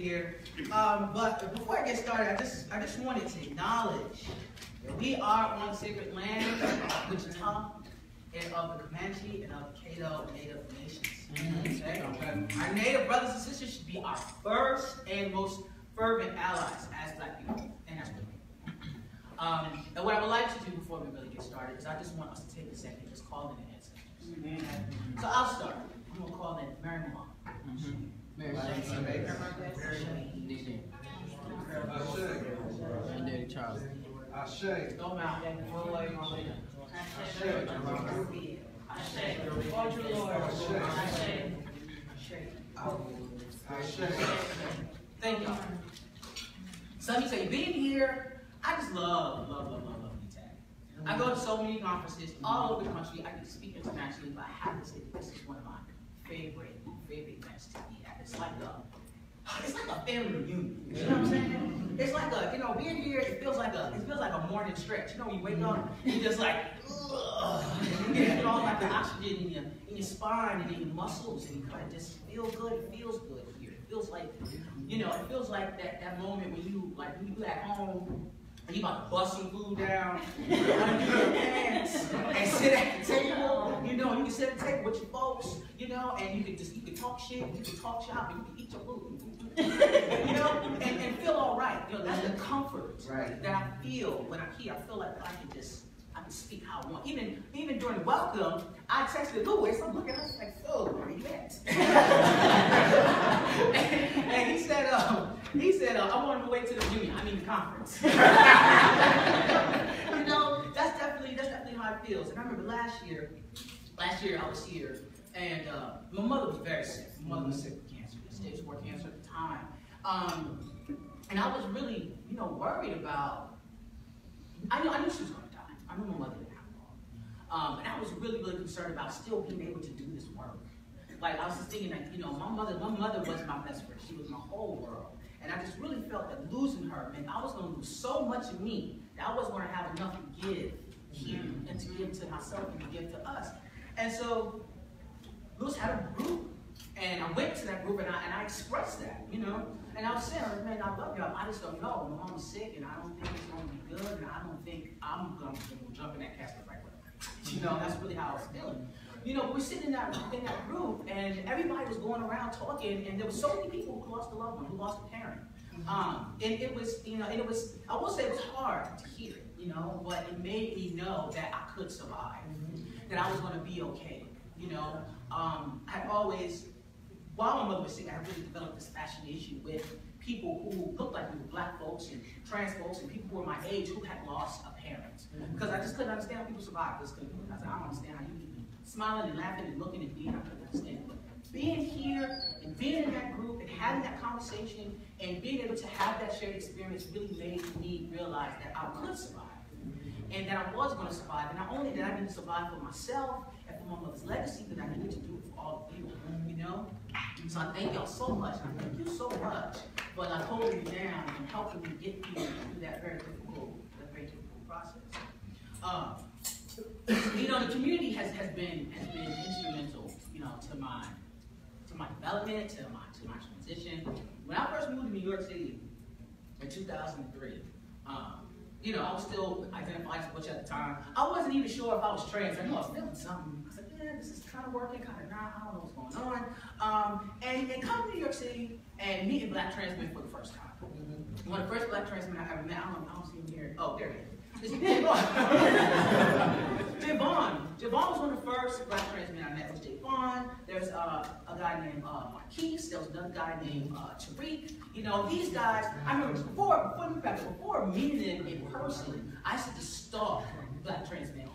here. But before I get started, I just wanted to acknowledge that we are on sacred land of Wichita and of the Comanche and of Keynote Native nations. Okay? Our Native brothers and sisters should be our first and most fervent allies as Black people and as women. And what I would like to do before we really get started is I just want us to take a second and just call in the ancestors. Okay? So I'll start. I'm going to call in Mary Milan. Mary Daddy Charles. Ashe. Go out. Thank y'all. So let me tell you, being here, I just love BTAC. I go to so many conferences all over the country. I get to speak internationally, but I have to say this is one of my favorite events to be at. It's like a family reunion. You know what I'm saying? It's like being here, it feels like a morning stretch. You know, when you wake up, you just like, you get all like the oxygen in your spine and in your muscles, and you kind of just feel good. It feels good here. It feels like, it feels like that moment when you at home. You about to bust some food down, undo your pants, and sit at the table. You can sit at the table with your folks, and you can talk shit, you can talk shop, and you can eat your food, and feel all right. That's the comfort that I feel when I'm here. I feel like I can speak how I want. Even during welcome, I texted Louis. I'm looking at him like, "Oh, where you at?" and he said, "I'm on the way to the reunion. I mean the conference." That's definitely how it feels. And I remember last year I was here, and my mother was very sick. My mother was sick with cancer, stage 4 cancer at the time. And I was really, worried about. I knew she was going to die. I knew my mother didn't have long. And I was really, really concerned about still being able to do this work. Like, I was just thinking that, my mother was my best friend. She was my whole world. And I just really felt that losing her meant I was going to lose so much of me that I wasn't going to have enough to give here and to give to myself and to give to us. And so, Lewis had a group. And I went to that group and I expressed that, And I was saying, man, I love y'all. I just don't know. My mom's sick and I don't think it's going to be good. And I don't think I'm going to jump in that casket right away. That's really how I was feeling. We're sitting in that group and everybody was going around talking. And there were so many people who lost a loved one, who lost a parent. And it was, I will say it was hard to hear it, but it made me know that I could survive, that I was going to be okay. I always, while my mother was sick, I really developed this fascination with people who looked like me, Black folks and trans folks and people who were my age who had lost a parent. Because I just couldn't understand how people survived. I said, I don't understand how you can be smiling and laughing and looking and being. I couldn't understand it. But being here and being in that group and having that conversation and being able to have that shared experience really made me realize that I could survive. And that I was going to survive. And not only did I need to survive for myself and for my mother's legacy, but I needed to do it for all of you, So I thank y'all so much. I thank you so much for holding me down and helping me get here through that very difficult process. The community has been instrumental, to my development, to my transition. When I first moved to New York City in 2003, I was still identified as butch at the time. I wasn't even sure if I was trans. I knew I was feeling something. I was like, yeah, this is kind of working, kind of not. I don't know what's going on. And coming to New York City and meeting Black trans men for the first time. One of the first Black trans men I ever met, I don't see him here. Oh, there he is. It's Javon was one of the first Black trans men I met. It was Javon. There's a guy named Marquise. There was another guy named Tariq. These guys, I remember before meeting them in person, I used to just stalk Black trans men.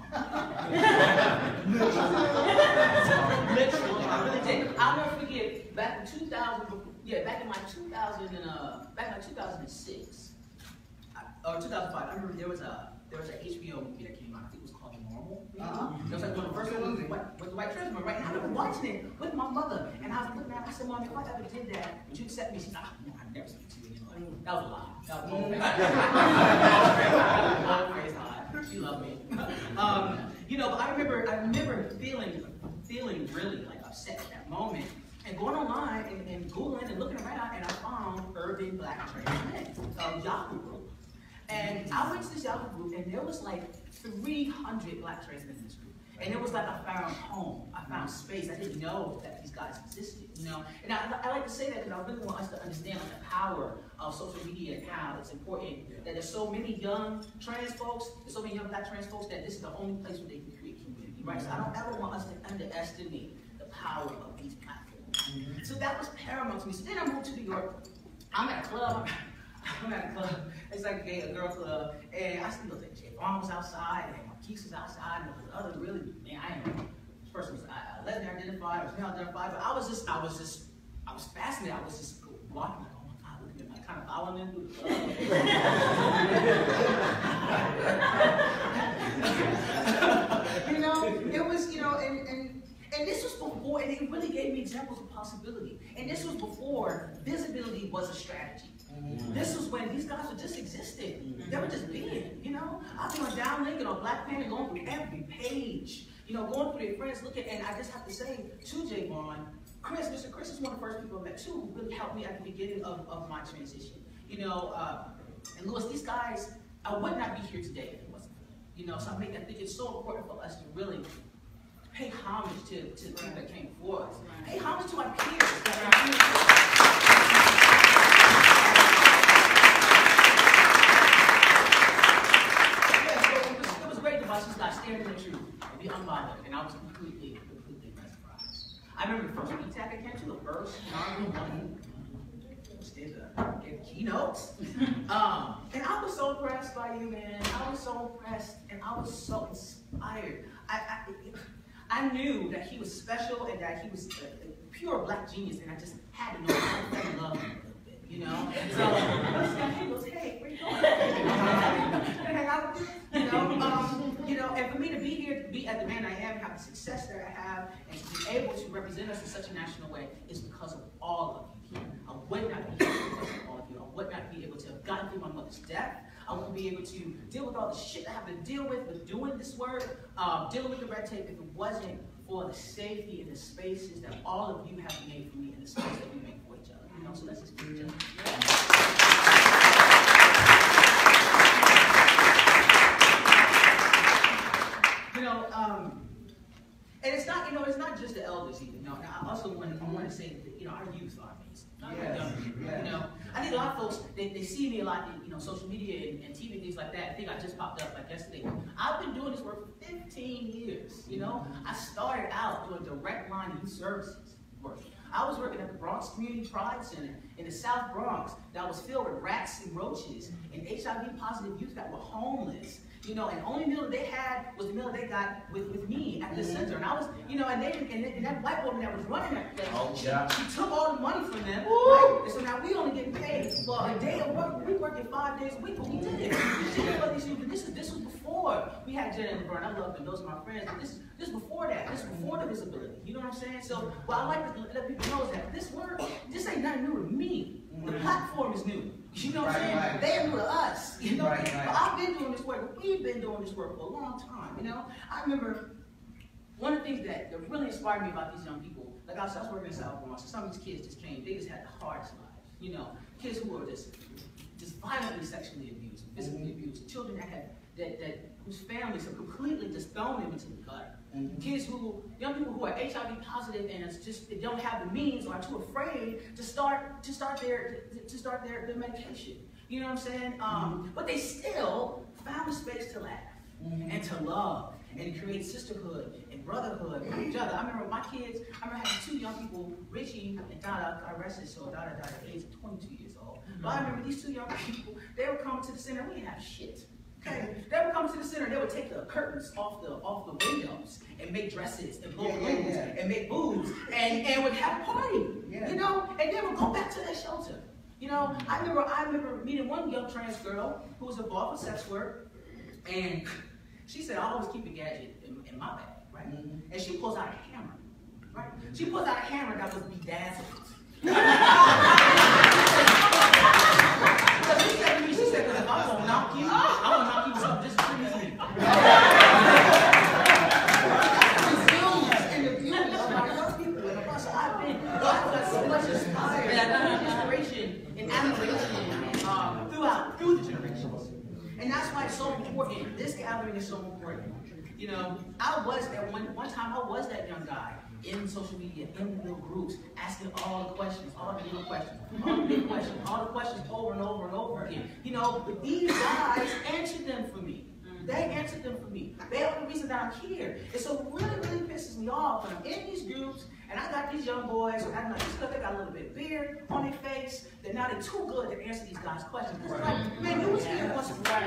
Literally, I really did. I'll never forget, back in 2006, or 2005, I remember there was a HBO movie that came out. I think it was called Normal. It was like one of the first ones with the white trans woman, right? And I remember watching it with my mother, and I was looking at it. I said, "Mom, if I ever did that, would you accept me?" She said, "No, I'd never speak to you anymore." That was a lie. That was a praise God. She loved me. But I remember feeling really upset at that moment, and going online and Googling and looking around, and I found black trans men, Yahoo group. And I went to this Yahoo group, and there was like 300 black trans men in this group. And it was like I found home, I found space. I didn't know that these guys existed, you know? And I like to say that because I really want us to understand like, the power of social media and how it's important that there's so many young trans folks, there's so many young black trans folks that this is the only place where they can create community, right? So I don't ever want us to underestimate the power of these platforms. So that was paramount to me. So then I moved to New York. I'm at a club. It's like a girl club, and I see those like Jay Vaughn was outside, and Marquise was outside, and the other really, man, I am. This person was lesbian identified, I was male identified, but I was fascinated. I was just walking like, oh my God, look at them, like kind of following them through the club. You know, it was, you know, and this was before, and it really gave me examples of possibility. And this was before visibility was a strategy. This was when these guys were just existing. They were just being, you know. I've been on Down Lincoln or Black Panther going through every page, you know, going through their friends, looking, and I just have to say to Jay Vaughn, Mr. Chris is one of the first people I met too, who really helped me at the beginning of my transition. You know, and Louis, these guys, I would not be here today if it wasn't for them. You know, so I think it's so important for us to really pay homage to people that came before us. Pay homage to our peers that are here. Just got staring at the truth and be unbothered, and I was completely mesmerized. I remember the first BTAC I came to, the first one, did the Keynote, and I was so impressed by you, man. I was so impressed, and I was so inspired. I knew that he was special and that he was a pure black genius, and I just had to know how to love him. You know, so I was like, hey, where you going? Hang out with you, you know, and for me to be here, to be at the man I am, have the success that I have, and to be able to represent us in such a national way is because of all of you here. I would not be here because of all of you. I would not be able to have gotten through my mother's death. I wouldn't be able to deal with all the shit I have to deal with doing this work, dealing with the red tape, if it wasn't for the safety and the spaces that all of you have made for me and the space that we make for each other. You know, so let's just give each other. You know, and it's not, you know, it's not just the elders either. You know, I also want to say that, you know, our youth are amazing. You know, I think a lot of folks they see me a lot in, you know, social media and TV and things like that. I think I just popped up like yesterday. I've been doing this work for 15 years. You know, I started out doing direct line youth services work. I was working at the Bronx Community Pride Center in the South Bronx that was filled with rats and roaches and HIV-positive youth that were homeless. You know, and the only meal they had was the meal they got with me at the center. And I was, you know, and that white woman that was running that place, she took all the money from them, right? And so now we only get paid for a day of work. We working 5 days a week, but we did it. This was before we had Jen and LeBron. I love them, those are my friends. But this is before that. This is before the visibility. You know what I'm saying? So what I like to let people know is that this work, this ain't nothing new to me. The platform is new. You know what I'm saying? Right. They are new to us. You know, but I've been doing this work. We've been doing this work for a long time. You know, I remember one of the things that really inspired me about these young people. Like I was working in South Bronx. Some of these kids just came. They just had the hardest lives. You know, kids who were just violently sexually abused, physically abused. Children whose families have completely just thrown them into the gutter. Kids young people who are HIV positive and they don't have the means or are too afraid to start their medication. You know what I'm saying? But they still found a space to laugh and to love and create sisterhood and brotherhood with each other. I remember my kids. I remember having 2 young people, Richie and Dada. I rested, so Dada died at the age of 22 years old. But I remember these 2 young people. They would come to the center. We didn't have shit. Okay. They would come to the center, they would take the curtains off the windows and make dresses and blow balloons and make boobs and would have a party. You know, and then would go back to their shelter. You know, I remember meeting one young trans girl who was involved with sex work, and she said, I always keep a gadget in my bag, right? And she pulls out a hammer, right? She pulls out a hammer that was bedazzled. She said, because if I'm gonna knock you, I'm gonna knock you with something just as big as me. The skills and the beauty of our young people and the I've got so much inspiration and admiration so important. This gathering is so important. You know, I was at one time, I was that young guy in social media, in the little groups, asking all the questions, all the little questions, all the big questions, all the questions over and over and over again. You know, but these guys answered them for me. They answered them for me. They are the reason that I'm here. And so it really, really pisses me off when I'm in these groups and I got these young boys who acting like just because they got a little bit of beard on their face, that now they're too good to answer these guys' questions. It's like, man, you was here once before.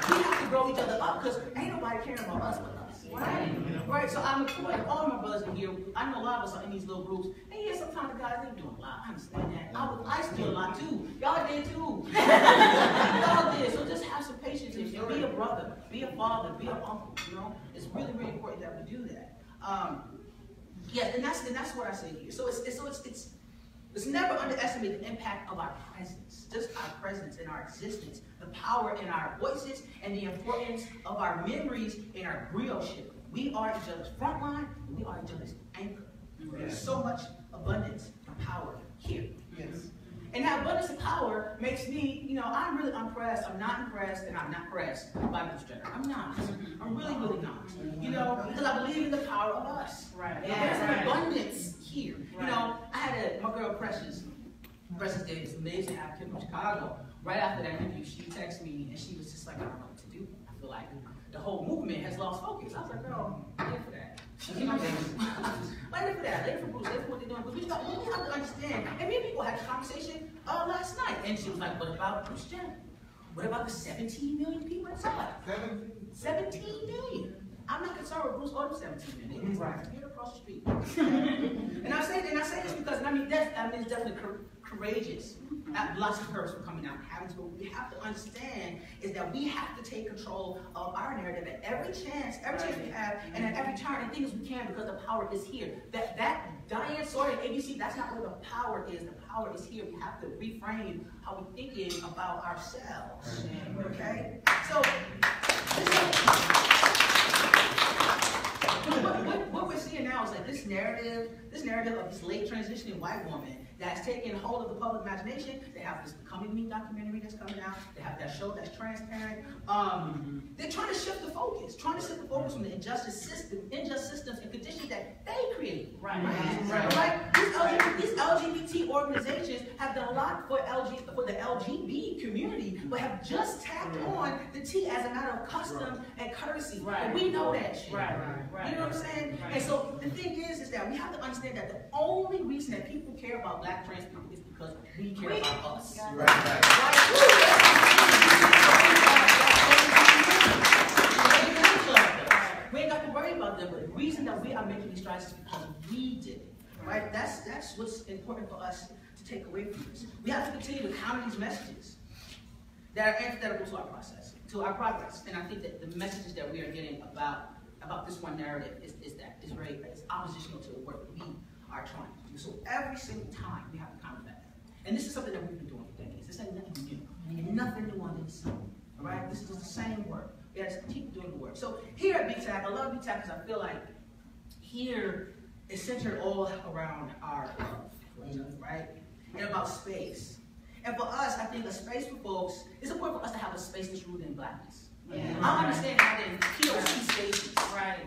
We have to grow each other up because ain't nobody caring about us but us. Right? So I'm employing all my brothers in here. I know a lot of us are in these little groups. And yeah, sometimes the guys ain't doing a lot. I understand that. I used to do a lot too. Y'all did too. Y'all did. So just have some patience and be a brother, be a father, be an uncle. You know, it's really, really important that we do that. Yes, and that's what I say here. So it's never underestimate the impact of our presence, just our presence and our existence, the power in our voices, and the importance of our memories and our grioship. We are each other's front line, and we are each other's anchor. There's so much abundance and power here. Yes. And that abundance of power makes me, you know, I'm really unimpressed. I'm not impressed, and I'm not pressed by Bruce Jenner. I'm not. I'm really, really not. You know, because I believe in the power of us. Right. And there's an abundance here. Right. You know, I had my girl Precious Davis, amazing advocate from Chicago. Right after that interview, she texted me, and she was just like, I don't know what to do. I feel like the whole movement has lost focus. I was like, girl, I'm here for that. I'm here for that. Later for Bruce, later for what they're doing. But we have to understand. And me and people had a conversation last night, and she was like, what about Bruce Jenner? What about the 17 million people inside? 17 million. I'm not concerned with Bruce or the 17 million. He's right here across the street. and I say this because it's definitely courageous. Lots of courage for coming out and having to. What we have to understand is that we have to take control of our narrative at every chance we have, and at every turn, and think as we can, because the power is here. That Diane Sawyer and ABC, that's not where the power is. The power is here. We have to reframe how we're thinking about ourselves. Okay? So what we're seeing now is like this narrative of this late transitioning white woman that's taking hold of the public imagination. They have this Becoming Me documentary that's coming out. They have that show that's transparent. They're trying to shift the focus, from the injustice systems and conditions that they created. Right. These LGBT organizations have done a lot for the LGBT community, but have just tapped on the T as a matter of custom and courtesy. Right. And we know that shit. Right. You know what I'm saying? Right. And so the thing is that we have to understand that the only reason that people care about black trans people is because we care about us. We ain't got to worry about them, but the reason that we are making these strides is because we did it. Right? That's what's important for us to take away from this. We have to continue to counter these messages that are antithetical to our process, to our progress. And I think that the messages that we are getting about this one narrative is oppositional to the work we are trying to do. So every single time we have to counter that. And this is something that we've been doing for decades. This ain't nothing new. And nothing new on this. All right? This is just the same work. We have to keep doing the work. So here at BTAC, I love BTAC because I feel like here is centered all around our love, right? And about space. And for us, I think a space for folks, it's important for us to have a space that's rooted in blackness. Yeah. I understand having POC spaces,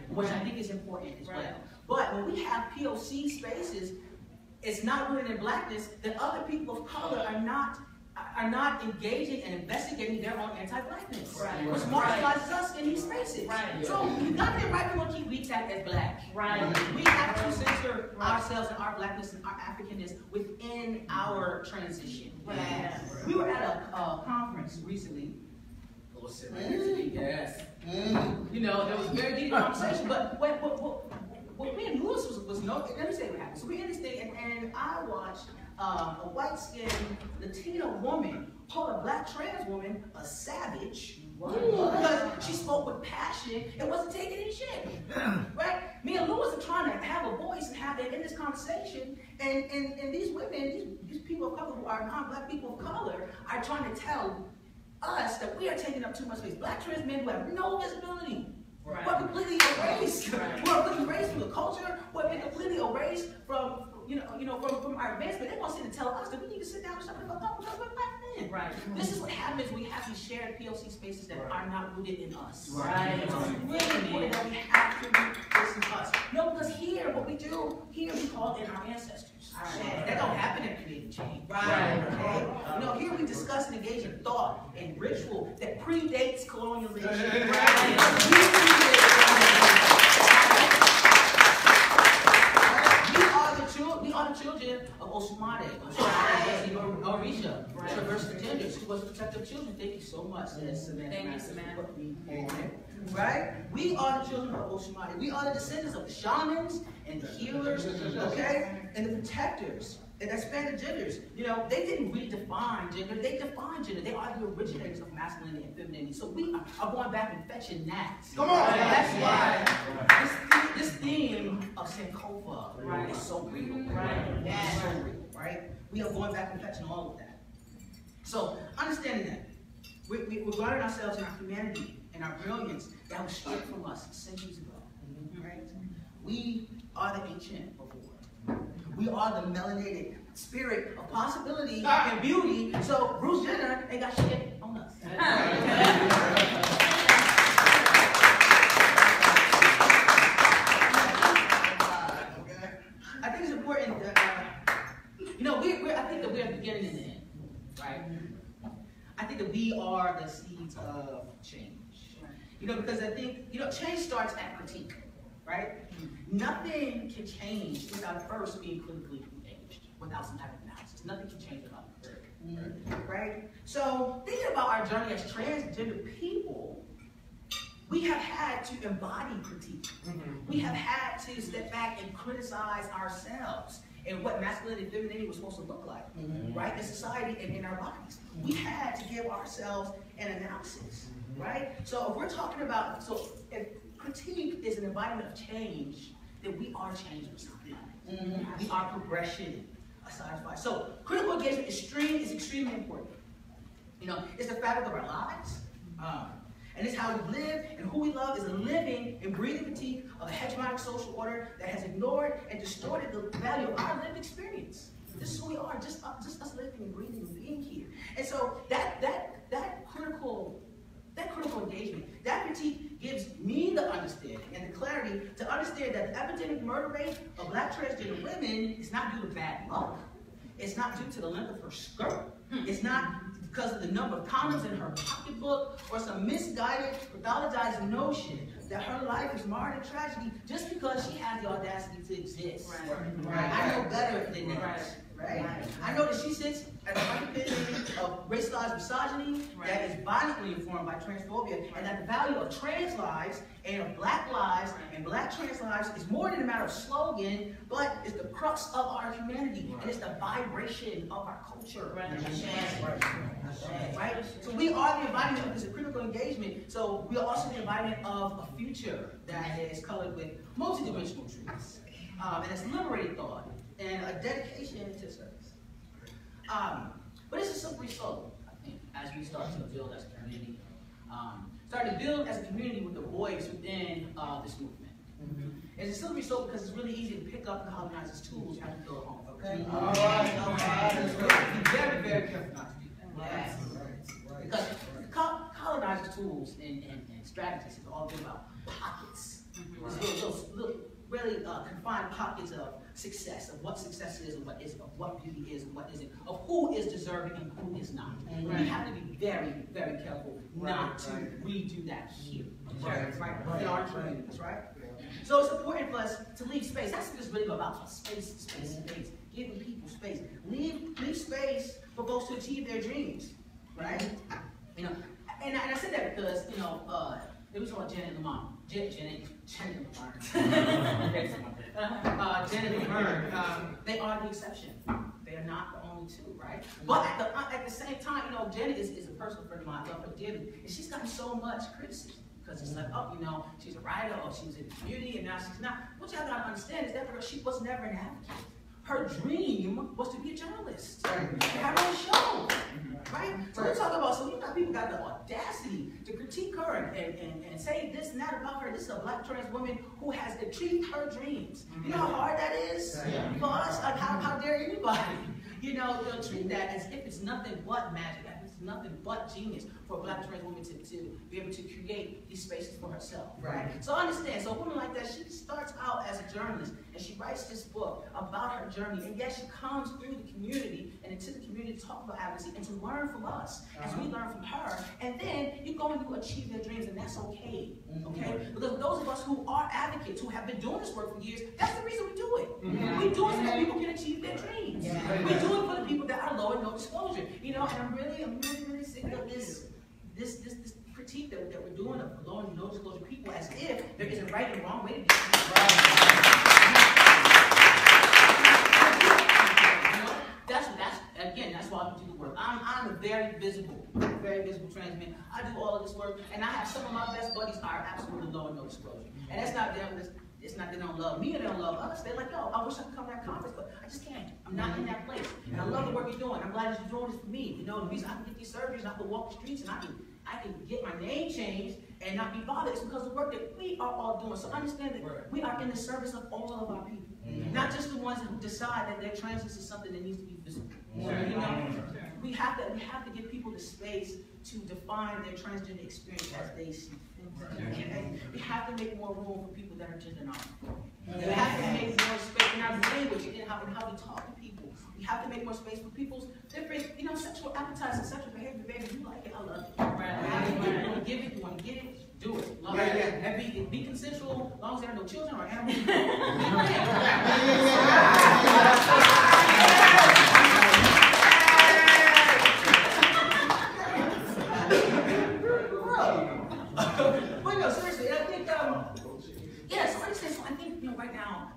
which I think is important as well. But when we have POC spaces, it's not rooted in blackness, then other people of color are not engaging and investigating their own anti-blackness, which marginalizes us in these spaces. So you got to right, we're going to keep BTAC as black. We have to center ourselves and our blackness and our Africanness within our transition. We were at a conference recently. Yes. You know, there was a very deep conversation, but what me and Lewis was no. Let me say what happened. So we're in this thing, and I watched a white-skinned Latina woman call a black trans woman a savage because she spoke with passion and wasn't taking any shit. Right? Me and Lewis are trying to have a voice and have it in this conversation, and these women, these people of color who are non-black people of color, are trying to tell us that we are taking up too much space. Black trans men who have no visibility, who are completely erased, who are completely erased from the culture, who have been completely erased from, from our advancement. They want to sit and tell us that we need to sit down and shut the fuck Right. This is what happens when we have these shared POC spaces that are not rooted in us. Right. So it's really important that we have to root this in us. No, because here, what we do, here we call in our ancestors. Right. That don't happen in creative change. Right. Okay? You know, here we discuss and engage in thought and ritual that predates colonialism. We are the children of Osumade, Orisha, traverse the genders, who was a protector of children. Thank you so much. Thank you, Samantha. Right? We are the children of Osumade. We are the descendants of the shamans and the healers, okay, and the protectors. And that span the genders. You know, they didn't redefine gender, they defined gender. They are the originators of masculinity and femininity. So we are going back and fetching that. Come on! That's why this theme of Sankofa is so real. Right? It's so real, right? We are going back and fetching all of that. So, understanding that, we're guarding ourselves in our humanity and our brilliance that was stripped from us centuries ago. Right? We are the ancient before. We are the melanated spirit of possibility and beauty. So Bruce Jenner ain't got shit on us. I think it's important that, you know, I think that we're at the beginning and the end, right? I think that we are the seeds of change. You know, because I think, you know, change starts at critique. Right? Nothing can change without first being critically engaged, without some type of analysis. Nothing can change without critique. Right? So, thinking about our journey as transgender people, we have had to embody critique. We have had to step back and criticize ourselves and what masculinity and femininity was supposed to look like, right? In society and in our bodies. We had to give ourselves an analysis, right? So, if we're talking about, if critique is an embodiment of change, then we are change for something. We are progression aside from. So critical engagement is extremely important. You know, it's the fabric of our lives, and it's how we live, and who we love is a living and breathing critique of a hegemonic social order that has ignored and distorted the value of our lived experience. This is who we are, just us living and breathing and being here. And so that critical engagement, that critique gives me the understanding and the clarity to understand that the epidemic murder rate of Black transgender women is not due to bad luck. It's not due to the length of her skirt. It's not because of the number of condoms in her pocketbook or some misguided, pathologized notion that her life is marred in tragedy just because she has the audacity to exist. Right. I know better than that. Right? I know that she sits at the underpinning of racialized misogyny that is violently informed by transphobia, and that the value of trans lives and of Black lives and Black trans lives is more than a matter of slogan, but it's the crux of our humanity, and it's the vibration of our culture. Right? So we are the embodiment of this critical engagement. So we are also the embodiment of a future that is colored with multidimensional truths, and it's liberated thought and a dedication to service. But it's a slippery slope, I think, as we start to build as a community. Start to build as a community with the voice within this movement. It's a slippery slope because it's really easy to pick up the colonizers' tools after you go home, okay? All right. Be very, very careful not to do that. Yes. Because colonizers' tools and strategies is all been about pockets. Those really confined pockets of success, of what success is and what isn't, of what beauty is and what isn't, of who is deserving and who is not. We have to be very, very careful not to redo that here, in our communities, right? So it's important for us to leave space. That's what it's really about, space, giving people space. Leave space for folks to achieve their dreams, right? You know, and I said that because, you know, it was called Janet Lamont. Janet Lamont. They are the exception. They are not the only two, right? But at the same time, you know, Janet is a personal friend of mine. I love her dearly, and she's gotten so much criticism because it's like, oh, you know, she's a writer, or she's in the community, and now she's not. What y'all gotta understand is that she was never an advocate. Her dream was to be a journalist, to have her own show, right? So we're talking about, so you got people got the audacity to critique her and say this and that about her. This is a Black trans woman who has achieved her dreams. You know how hard that is for us? Like, how dare anybody, you know, treat that as if it's nothing but magic. is nothing but genius for a Black trans woman to be able to create these spaces for herself, right? So understand, so a woman like that, she starts out as a journalist, and she writes this book about her journey, and yet she comes through the community and into the community to talk about advocacy and to learn from us as we learn from her, and then you go and you achieve their dreams, and that's okay, okay? Because those of us who are advocates, who have been doing this work for years, that's the reason we do it. We do it so that people can achieve their dreams. We do it for the people that are low and no disclosure, you know, and I'm really sick of this critique that we're doing of low and no disclosure people as if there is a right and wrong way to do it. That's why I do the work. I'm a very visible trans man. I do all of this work, and I have some of my best buddies are absolutely low and no disclosure. And that's not them. It's not they don't love me or they don't love us. They're like, yo, I wish I could come to that conference, but I just can't. I'm not in that place. And I love the work you're doing. I'm glad that you're doing this for me. You know, the reason I can get these surgeries, I can walk the streets, and I can get my name changed and not be bothered. It's because of the work that we are all doing. So understand that we are in the service of all of our people. Not just the ones who decide that their transness is something that needs to be visible. You know, we have to give people the space to define their transgender experience as they see fit. Okay? We have to make more room for people that are gender non-conforming. We have to make more space in our language and how we talk to people. We have to make more space for people's different, you know, sexual appetites and sexual behavior. Baby, you like it, I love it. You want to give it, you want to get it, do it. Love it. And be consensual, as long as there are no children or animals. But no, seriously, I think, so I think, you know, right now,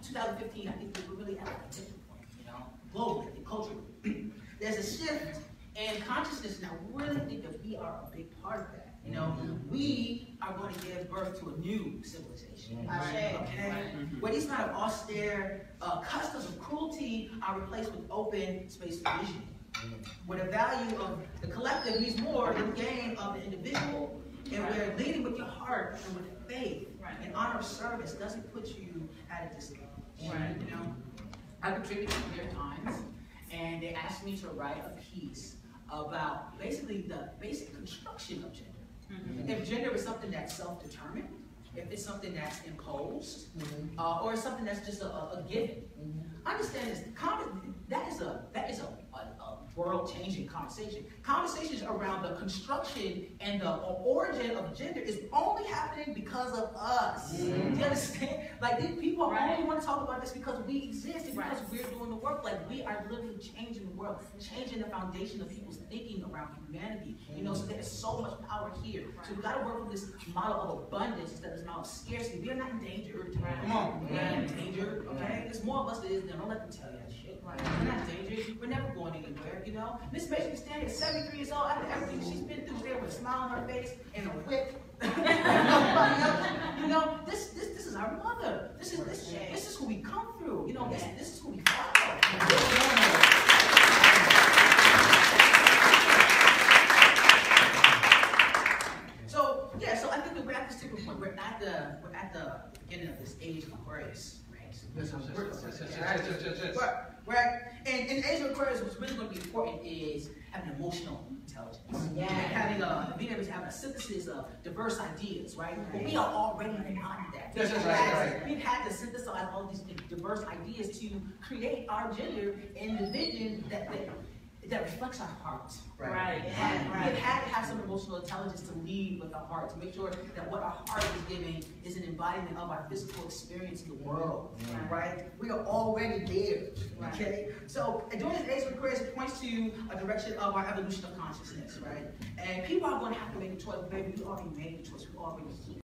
2015, I think we're really at a tipping point, you know, globally and culturally. There's a shift in consciousness, and I really think that we are a big part of that. You know, we are going to give birth to a new civilization, okay? Where these kind of austere customs of cruelty are replaced with open space for vision. Where the value of the collective means more than the gain of the individual, and where leading with your heart and with faith and honor of service doesn't put you at a disadvantage. You know, I contributed to New York Times, and they asked me to write a piece about basically the basic construction of gender. If gender is something that's self-determined, if it's something that's imposed, or something that's just a given. Understand this, that is a world-changing conversation. Conversations around the construction and the origin of gender is only happening because of us. Do you understand? Like, these people only want to talk about this because we exist and because we're doing the work. Like, we are literally changing the world, changing the foundation of people's thinking around humanity. You know, so there is so much power here. So we got to work with this model of abundance instead of this model of scarcity. We are not endangered. Come on. We're not endangered, okay? There's more of us that is there. Don't let them tell you that shit. We're not endangered. We're never going anywhere, you know? Miss Mason is standing at 73 years old after everything she's been through there with a smile on her face and a whip. You know, this is our mother. This is who we come through. You know, this is who we follow. So I think we're at this tipping point. We're at the beginning of this age of Aquarius. Right. And in the age of Aquarius, what's really going to be important is having emotional intelligence. Having being able to have a synthesis of diverse ideas, right? But we are already embodied that. We've had to synthesize all these diverse ideas to create our gender in the vision that reflects our heart. Right. We've had to have some emotional intelligence to lead with our heart, to make sure that what our heart is giving is an embodiment of our physical experience in the world. Right? We are already there. Okay? So, during this age of Aquarius, it points to a direction of our evolution of consciousness, right? And people are going to have to make a choice. Baby, we already made the choice. We already here.